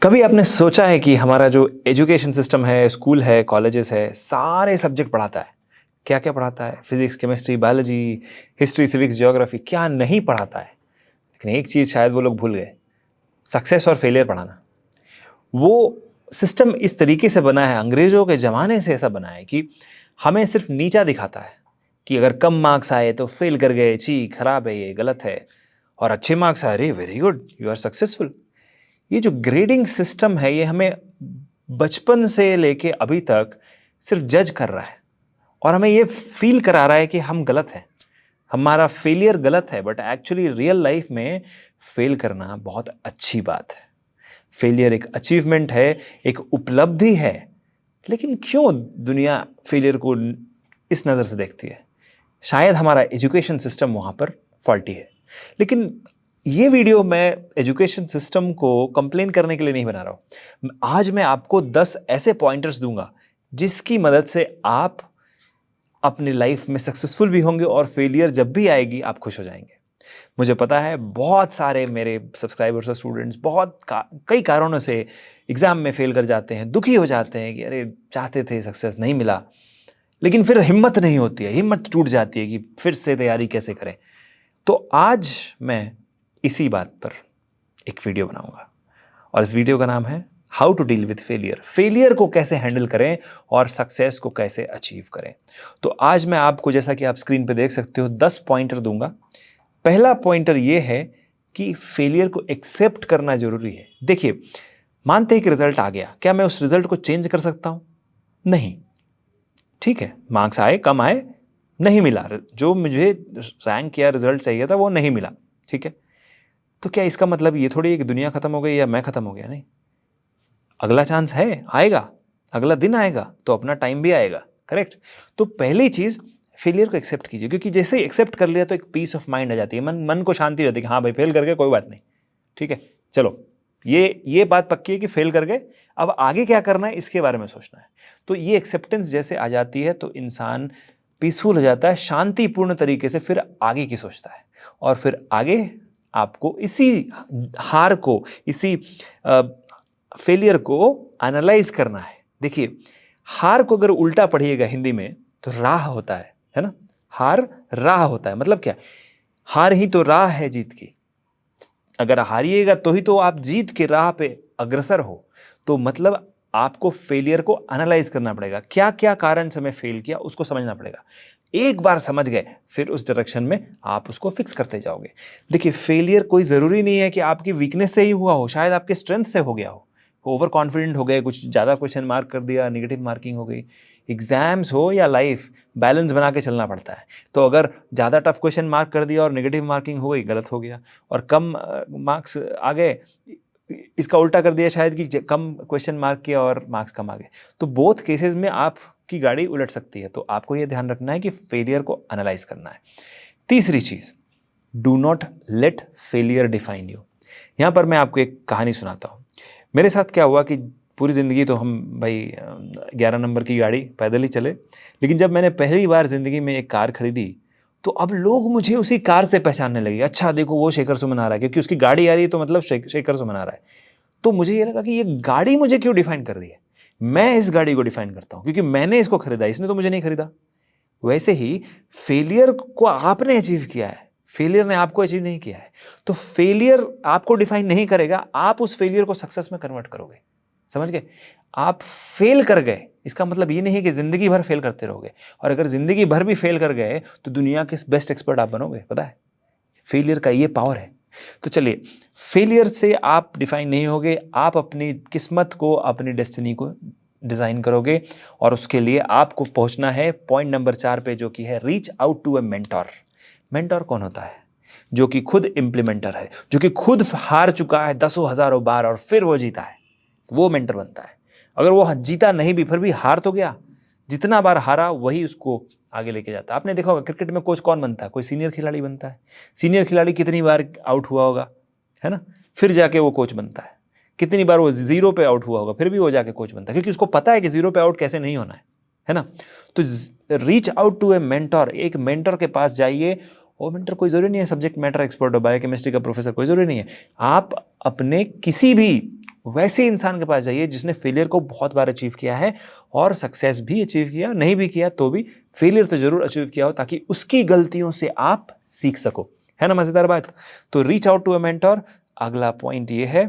कभी आपने सोचा है कि हमारा जो एजुकेशन सिस्टम है, स्कूल है, कॉलेजेस है, सारे सब्जेक्ट पढ़ाता है। क्या-क्या पढ़ाता है? Physics, chemistry, biology, history, civics, geography क्या नहीं पढ़ाता है? लेकिन एक चीज़ शायद वो लोग भूल गए, सक्सेस और फेलियर पढ़ाना। वो सिस्टम इस तरीके से बना है, अंग्रेज़ों के ज़माने से ऐसा बना है कि हमें सिर्फ़ नीचा दिखाता है कि अगर कम मार्क्स आए तो फेल कर गए, छी! खराब है ये, गलत है और अच्छे मार्क्स आए, अरे very good, you are successful. ये जो ग्रेडिंग सिस्टम है ये हमें बचपन से लेके अभी तक सिर्फ जज कर रहा है और हमें ये फील करा रहा है कि हम गलत हैं, हमारा फेलियर गलत है। बट एक्चुअली रियल लाइफ में फेल करना बहुत अच्छी बात है। फेलियर एक अचीवमेंट है, एक उपलब्धि है। लेकिन क्यों दुनिया फेलियर को इस नज़र से देखती है? शायद हमारा एजुकेशन सिस्टम वहाँ पर फॉल्टी है। लेकिन ये वीडियो मैं एजुकेशन सिस्टम को कंप्लेन करने के लिए नहीं बना रहा हूँ। आज मैं आपको 10 ऐसे पॉइंटर्स दूँगा, जिसकी मदद से आप अपनी लाइफ में सक्सेसफुल भी होंगे और फेलियर जब भी आएगी, आप खुश हो जाएँगे। मुझे पता है बहुत सारे मेरे सब्सक्राइबर्स और स्टूडेंट्स कई कारणों से एग्ज़ाम में फेल कर जाते हैं, दुखी हो जाते हैं कि अरे! चाहते थे सक्सेस नहीं मिला। लेकिन फिर हिम्मत नहीं होती है, हिम्मत टूट जाती है कि फिर से तैयारी कैसे करें। तो आज मैं इसी बात पर एक वीडियो बनाऊंगा और इस वीडियो का नाम है how to deal with failure. Failure को कैसे हैंडल करें और सक्सेस को कैसे अचीव करें। तो आज मैं आपको, जैसा कि आप स्क्रीन पे देख सकते हो, 10 पॉइंटर दूंगा। पहला पॉइंटर यह है कि फेलियर को एक्सेप्ट करना जरूरी है। देखिए, मानते हैं कि रिजल्ट आ गया, क्या मैं उस रिजल्ट को चेंज कर सकता हूं? नहीं। ठीक है, मार्क्स आए, कम आए, नहीं मिला, जो मुझे रैंक या रिजल्ट चाहिए था वो नहीं मिला। ठीक है, तो क्या इसका मतलब ये थोड़ी है कि दुनिया खत्म हो गई या मैं खत्म हो गया? नहीं, अगला चांस है, आएगा, अगला दिन आएगा, तो अपना टाइम भी आएगा। करेक्ट। तो पहली चीज, फेलियर को एक्सेप्ट कीजिए, क्योंकि जैसे ही एक्सेप्ट कर लिया तो एक पीस ऑफ माइंड आ जाती है, मन को शांति रहती है कि हाँ भाई, फेल करके कोई बात नहीं। ठीक है, चलो, ये बात पक्की है कि फेल कर गए, अब आगे क्या करना है इसके बारे में सोचना है। तो ये एक्सेप्टेंस जैसे आ जाती है तो इंसान पीसफुल हो जाता है, शांतिपूर्ण तरीके से फिर आगे की सोचता है और फिर आगे आपको इसी हार को, इसी फेलियर को एनालाइज करना है। देखिए, हार को अगर उल्टा पढ़िएगा हिंदी में तो राह होता है ना? हार राह होता है, मतलब क्या? हार ही तो राह है जीत की। अगर हारिएगा तो ही तो आप जीत के राह पे अग्रसर हो। तो मतलब आपको फेलियर को एनालाइज करना पड़ेगा, क्या क्या कारण से मैं फेल किया उसको समझना पड़ेगा। एक बार समझ गए, फिर उस डायरेक्शन में आप उसको फिक्स करते जाओगे। देखिए, फेलियर कोई जरूरी नहीं है कि आपकी वीकनेस से ही हुआ हो, शायद आपके स्ट्रेंथ से हो गया हो। ओवर कॉन्फिडेंट हो गए, कुछ ज्यादा क्वेश्चन मार्क कर दिया, नेगेटिव मार्किंग हो गई। एग्जाम्स हो या लाइफ, बैलेंस बना के चलना पड़ता है। तो अगर ज़्यादा टफ क्वेश्चन मार्क कर दिया और नेगेटिव मार्किंग हो गई, गलत हो गया। और कम मार्क्स आ गए, इसका उल्टा कर दिया शायद कि कम क्वेश्चन मार्क किया और मार्क्स कम आ गए। तो बोथ केसेस में आपकी गाड़ी उलट सकती है। तो आपको यह ध्यान रखना है कि फेलियर को एनालाइज करना है। तीसरी चीज, do not let failure define you. यहां पर मैं आपको एक कहानी सुनाता हूं। मेरे साथ क्या हुआ कि पूरी ज़िंदगी तो हम भाई 11 नंबर की गाड़ी पैदल ही चले, लेकिन जब मैंने पहली बार ज़िंदगी में एक कार खरीदी, तो अब लोग मुझे उसी कार से पहचानने लगे। अच्छा देखो, वो शेखर सुमन आ रहा है, क्योंकि उसकी गाड़ी आ रही है तो मतलब शेखर सुमन आ रहा है। तो मुझे ये लगा कि ये गाड़ी मुझे क्यों डिफाइन कर रही है? मैं इस गाड़ी को डिफाइन करता हूँ, क्योंकि मैंने इसको खरीदा, इसने तो मुझे नहीं खरीदा। वैसे ही फेलियर को आपने अचीव किया है, फेलियर ने आपको अचीव नहीं किया है। तो फेलियर आपको डिफाइन नहीं करेगा, आप उस फेलियर को सक्सेस में कन्वर्ट करोगे। समझ गए? आप फेल कर गए, इसका मतलब ये नहीं है कि जिंदगी भर फेल करते रहोगे। और अगर जिंदगी भर भी फेल कर गए तो दुनिया के बेस्ट एक्सपर्ट आप बनोगे, पता है? फेलियर का ये पावर है। तो चलिए, फेलियर से आप डिफाइन नहीं होगे, आप अपनी किस्मत को, अपनी डेस्टिनी को डिजाइन करोगे। और उसके लिए आपको पहुंचना है पॉइंट नंबर 4 पे, जो कि है reach out to a mentor. Mentor कौन होता है? जो कि खुद इंप्लीमेंटर है, जो कि खुद हार चुका है दसों हजारों बार और फिर वो जीता है, वो मेंटर बनता है। अगर वो जीता नहीं भी, फिर भी हार तो गया, जितना बार हारा वही उसको आगे लेके जाता है। आपने देखा होगा क्रिकेट में कोच कौन बनता है? कोई सीनियर खिलाड़ी बनता है। सीनियर खिलाड़ी कितनी बार आउट हुआ होगा, है ना? फिर जाके वो कोच बनता है। कितनी बार वो जीरो पे आउट हुआ होगा, फिर भी वो जाके कोच बनता है, क्योंकि उसको पता है कि जीरो पे आउट कैसे नहीं होना है ना? तो reach out to a mentor, एक मेंटर के पास जाइए। और मेंटर कोई जरूरी नहीं है सब्जेक्ट मैटर एक्सपर्ट हो, बायोकेमिस्ट्री का प्रोफेसर, कोई जरूरी नहीं है। आप अपने किसी भी वैसे इंसान के पास जाइए जिसने फेलियर को बहुत बार अचीव किया है और सक्सेस भी अचीव किया, नहीं भी किया तो भी फेलियर तो जरूर अचीव किया हो, ताकि उसकी गलतियों से आप सीख सको। है ना मजेदार बात? तो reach out to a mentor. अगला पॉइंट ये है,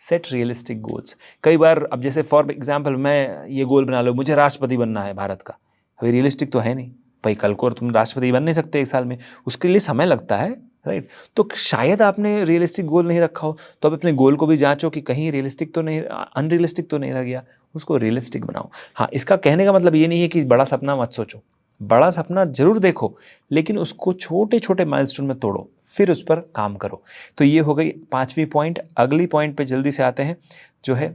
सेट रियलिस्टिक गोल्स। कई बार अब जैसे फॉर एग्जाम्पल मैं ये गोल बना लो, मुझे राष्ट्रपति बनना है भारत का। अभी रियलिस्टिक तो है नहीं भाई, कल को तुम राष्ट्रपति बन नहीं सकते एक साल में, उसके लिए समय लगता है, राइट? तो शायद आपने रियलिस्टिक गोल नहीं रखा हो, तो अब अपने गोल को भी जांचो कि कहीं रियलिस्टिक तो नहीं, अनरियलिस्टिक तो नहीं रह गया, उसको रियलिस्टिक बनाओ। हाँ, इसका कहने का मतलब ये नहीं है कि बड़ा सपना मत सोचो, बड़ा सपना जरूर देखो, लेकिन उसको छोटे छोटे माइलस्टोन में तोड़ो, फिर उस पर काम करो। तो ये हो गई 5वीं पॉइंट। अगली पॉइंट पे जल्दी से आते हैं, जो है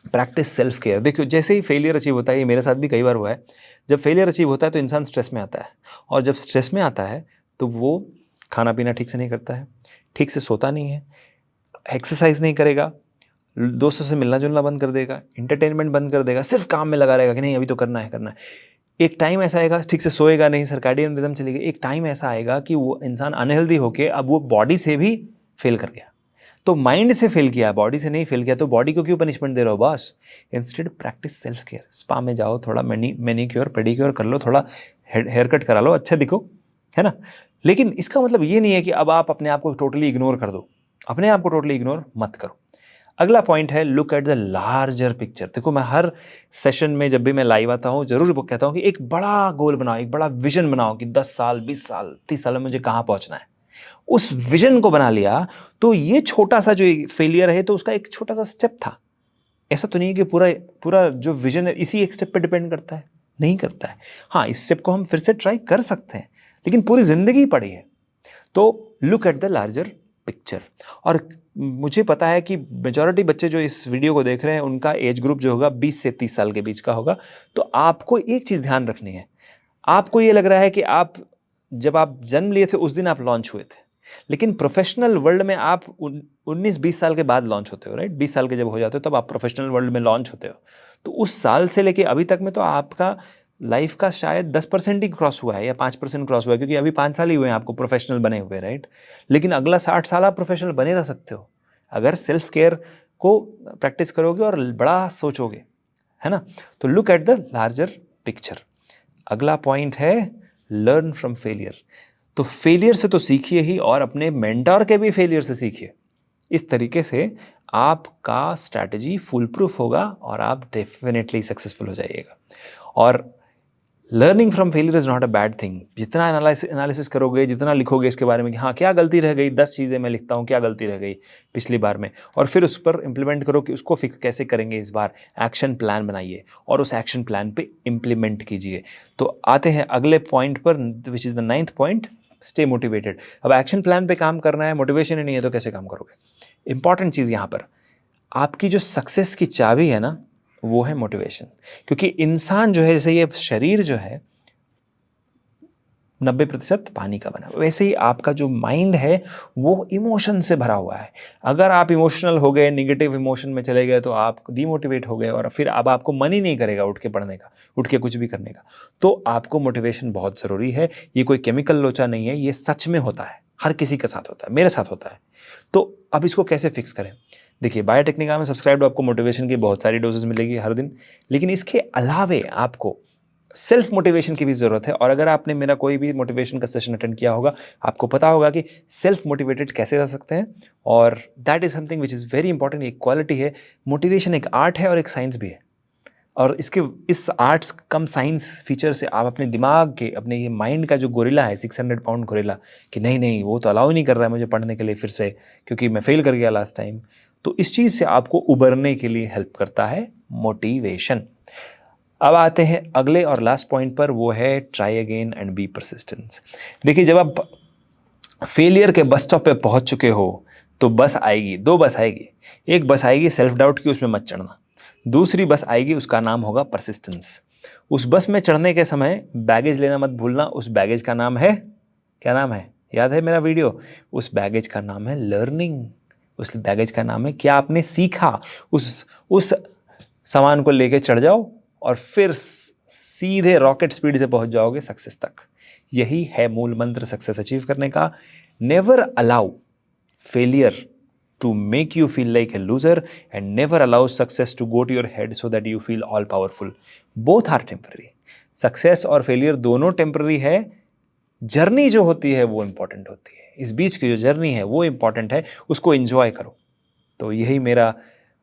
प्रैक्टिस सेल्फ केयर। देखो जैसे ही फेलियर अचीव होता है, ये मेरे साथ भी कई बार हुआ है, जब फेलियर अचीव होता है तो इंसान स्ट्रेस में आता है, और जब स्ट्रेस में आता है तो वो खाना पीना ठीक से नहीं करता है, ठीक से सोता नहीं है, एक्सरसाइज नहीं करेगा, दोस्तों से मिलना जुलना बंद कर देगा, इंटरटेनमेंट बंद कर देगा, सिर्फ काम में लगा रहेगा कि नहीं अभी तो करना है करना है। एक टाइम ऐसा आएगा, ठीक से सोएगा नहीं, सर्कैडियन रिदम चलेगी, एक टाइम ऐसा आएगा कि वो इंसान अनहेल्दी होके अब वो बॉडी से भी फेल कर गया। तो माइंड से फेल किया, बॉडी से नहीं फेल किया, तो बॉडी को क्यों पनिशमेंट दे रहे हो boss? Instead practice self care. Spa में जाओ, थोड़ा मैनीक्योर पेडिक्योर कर लो, थोड़ा हेयर कट करा लो, अच्छा दिखो, है ना? लेकिन इसका मतलब ये नहीं है कि अब आप अपने आप को टोटली इग्नोर कर दो, अपने आप को टोटली इग्नोर मत करो। अगला पॉइंट है, look at the larger picture. देखो मैं हर सेशन में जब भी मैं लाइव आता हूँ जरूर कहता हूँ कि एक बड़ा गोल बनाओ, एक बड़ा विजन बनाओ कि 10 साल 20 साल 30 साल में मुझे कहाँ पहुंचना है। उस विजन को बना लिया तो ये छोटा सा जो फेलियर है तो उसका एक छोटा सा स्टेप था। ऐसा तो नहीं है कि पूरा पूरा जो विजन है इसी एक स्टेप पे डिपेंड करता है, नहीं करता है। हाँ, इस स्टेप को हम फिर से ट्राई कर सकते हैं, लेकिन पूरी जिंदगी पड़ी है। तो look at the larger picture. और मुझे पता है कि मेजॉरिटी बच्चे जो इस वीडियो को देख रहे हैं उनका एज ग्रुप जो होगा 20 से 30 साल के बीच का होगा। तो आपको एक चीज़ ध्यान रखनी है, आपको ये लग रहा है कि आप जब आप जन्म लिए थे उस दिन आप लॉन्च हुए थे, लेकिन प्रोफेशनल वर्ल्ड में आप 19-20 साल के बाद लॉन्च होते हो, राइट? 20 साल के जब हो जाते हो तब आप प्रोफेशनल वर्ल्ड में लॉन्च होते हो। तो उस साल से लेके अभी तक में तो आपका लाइफ का शायद 10% ही क्रॉस हुआ है या 5% क्रॉस हुआ है, क्योंकि अभी 5 साल ही हुए हैं आपको प्रोफेशनल बने हुए, राइट? लेकिन अगला 60 साल आप प्रोफेशनल बने रह सकते हो अगर सेल्फ केयर को प्रैक्टिस करोगे और बड़ा सोचोगे, है ना? तो look at the larger picture. अगला पॉइंट है, लर्न फ्रॉम फेलियर। तो फेलियर से तो सीखिए ही, और अपने मेंटर के भी फेलियर से सीखिए। इस तरीके से आपका स्ट्रैटेजी फुल प्रूफ होगा और आप डेफिनेटली सक्सेसफुल हो जाइएगा। और learning from failure is not a bad thing. जितना एनालिसिस करोगे, जितना लिखोगे इसके बारे में कि हाँ क्या गलती रह गई, 10 चीज़ें मैं लिखता हूँ क्या गलती रह गई पिछली बार में, और फिर उस पर इंप्लीमेंट करो कि उसको फिक्स कैसे करेंगे इस बार। एक्शन प्लान बनाइए और उस एक्शन प्लान पे इम्प्लीमेंट कीजिए। तो आते हैं अगले पॉइंट पर, which is the 9th point, stay motivated. अब एक्शन प्लान पे काम करना है, मोटिवेशन ही नहीं है तो कैसे काम करोगे? इंपॉर्टेंट चीज़ यहाँ पर, आपकी जो सक्सेस की चाबी है ना वो है मोटिवेशन। क्योंकि इंसान जो है, जैसे ये शरीर जो है 90% पानी का बना, वैसे ही आपका जो माइंड है वो इमोशन से भरा हुआ है। अगर आप इमोशनल हो गए, निगेटिव इमोशन में चले गए, तो आप डिमोटिवेट हो गए और फिर अब आपको मन ही नहीं करेगा उठ के पढ़ने का, उठ के कुछ भी करने का। तो आपको मोटिवेशन बहुत ज़रूरी है। ये कोई केमिकल लोचा नहीं है, ये सच में होता है, हर किसी के साथ होता है, मेरे साथ होता है। तो अब इसको कैसे फिक्स करें? देखिए, बायोटेक्निका में सब्सक्राइब आपको मोटिवेशन की बहुत सारी डोजेस मिलेगी हर दिन, लेकिन इसके अलावे आपको सेल्फ मोटिवेशन की भी ज़रूरत है। और अगर आपने मेरा कोई भी मोटिवेशन का सेशन अटेंड किया होगा, आपको पता होगा कि सेल्फ मोटिवेटेड कैसे रह सकते हैं। और that is something which is very important. एक क्वालिटी है, मोटिवेशन एक आर्ट है और एक साइंस भी है। और इस आर्ट्स कम साइंस फीचर से आप अपने दिमाग के, अपने ये माइंड का जो गोरिल्ला है, 600 पाउंड गोरिल्ला, कि नहीं नहीं वो तो अलाउ ही नहीं कर रहा है मुझे पढ़ने के लिए फिर से, क्योंकि मैं फेल कर गया लास्ट टाइम। तो इस चीज़ से आपको उबरने के लिए हेल्प करता है मोटिवेशन। अब आते हैं अगले और लास्ट पॉइंट पर, वो है try again and be persistence. देखिए, जब आप फेलियर के बस स्टॉप पे पहुंच चुके हो तो बस आएगी, 2 बस आएगी। एक बस आएगी सेल्फ डाउट की, उसमें मत चढ़ना। दूसरी बस आएगी, उसका नाम होगा परसिस्टेंस। उस बस में चढ़ने के समय बैगेज लेना मत भूलना। उस बैगेज का नाम है, क्या नाम है? याद है मेरा वीडियो? उस बैगेज का नाम है लर्निंग। उस बैगेज का नाम है क्या आपने सीखा। उस सामान को लेके चढ़ जाओ और फिर सीधे रॉकेट स्पीड से पहुंच जाओगे सक्सेस तक। यही है मूल मंत्र सक्सेस अचीव करने का। Never allow failure to make you feel like a loser and never allows success to go to your head so that you feel all powerful. Both are temporary. Success और failure दोनों temporary है, journey जो होती है वो important होती है, इस बीच की जो जर्नी है वो इंपॉर्टेंट है, उसको एंजॉय करो। तो यही मेरा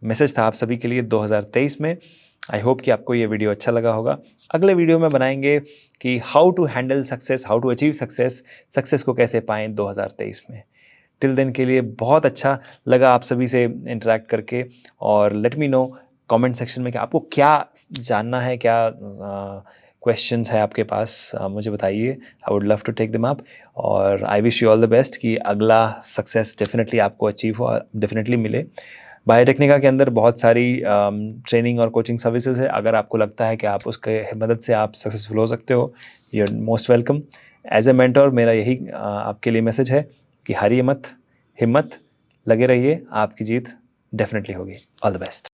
मैसेज था आप सभी के लिए 2023 में। आई होप कि आपको ये वीडियो अच्छा लगा होगा। अगले वीडियो में बनाएंगे कि how to handle success, how to achieve success, success को कैसे पाएं 2023 में। टिल देन के लिए बहुत अच्छा लगा आप सभी से इंटरेक्ट करके, और let me know comment section में कि आपको क्या जानना है, क्या क्वेश्चंस है आपके पास, मुझे बताइए। I would love to take them up, और I wish you all the best कि अगला सक्सेस डेफिनेटली आपको अचीव हो और डेफिनेटली मिले। बायोटेक्निका के अंदर बहुत सारी ट्रेनिंग और कोचिंग सर्विसेज है। अगर आपको लगता है कि आप उसके मदद से आप सक्सेसफुल हो सकते हो, you are most welcome. As a mentor मेरा यही आपके लिए मैसेज है कि हारिए मत, हिम्मत, लगे रहिए, आपकी जीत डेफिनेटली होगी। All the best.